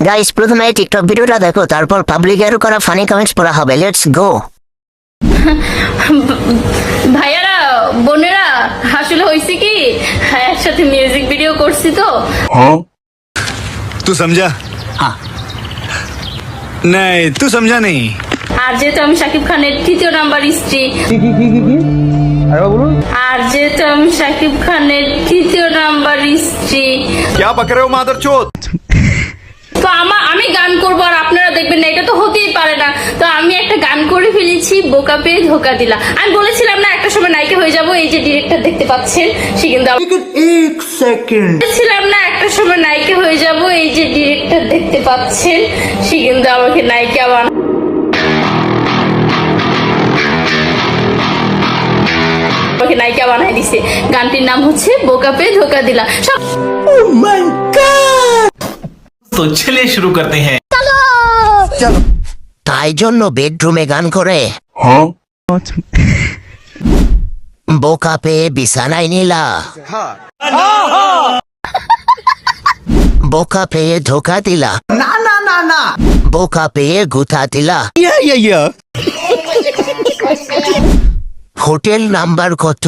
Guys প্রথমে TikTok ভিডিওটা দেখো, তারপর পাবলিকের করা ফানি কমেন্টস পড়া হবে। Let's go. ভাইয়ারা বোনেরা আসলে হয়েছে কি, একসাথে মিউজিক ভিডিও করছি তো। तू समझा? हाँ। नहीं तू समझा नहीं। আর যেহেতু আমি শাকিব খানের তৃতীয় নাম্বার স্ত্রী, আর যেহেতু আমি শাকিব খানের তৃতীয় নাম্বার স্ত্রী, क्या बक रहे हो मादरचोद? তো আমি গান করবো আর আপনারা দেখবেন না, এটা তো হতেই পারে না। তো আমি একটা গান করে ফেলেছি, বোকা পেয়ে ধোকা দিলা। আমি বলেছিলাম না একটা সময় নায়িকা হয়ে যাব, এই যে ডিরেক্টর দেখতে পাচ্ছেন সে কিন্তু বলেছিলাম না একটা সময় নায়িকা হয়ে যাব, এই যে ডিরেক্টর দেখতে পাচ্ছেন সে কিন্তু আমাকে নায়িকা বানাই দিছে। গানটির নাম হচ্ছে বোকা পেয়ে ধোকা দিলা। तो चलिए शुरू करते हैं। তাই জন্য বেডরুমে গান করে বোকা পেয়ে বিছানায় নিলা, বোকা পেয়ে ধোকা দিলা, না না না না, বোকা পেয়ে গুথা দিলা। হোটেল নাম্বার কত?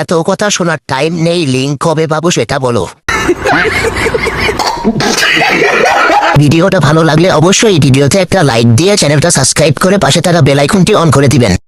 এত কথা শোনার টাইম নেই, লিঙ্ক কবে পাবো সেটা বলো। ভিডিওটা ভালো লাগলে অবশ্যই ভিডিওতে একটা লাইক দিয়ে চ্যানেলটা সাবস্ক্রাইব করে পাশে থাকা বেল আইকনটি অন করে দিবেন।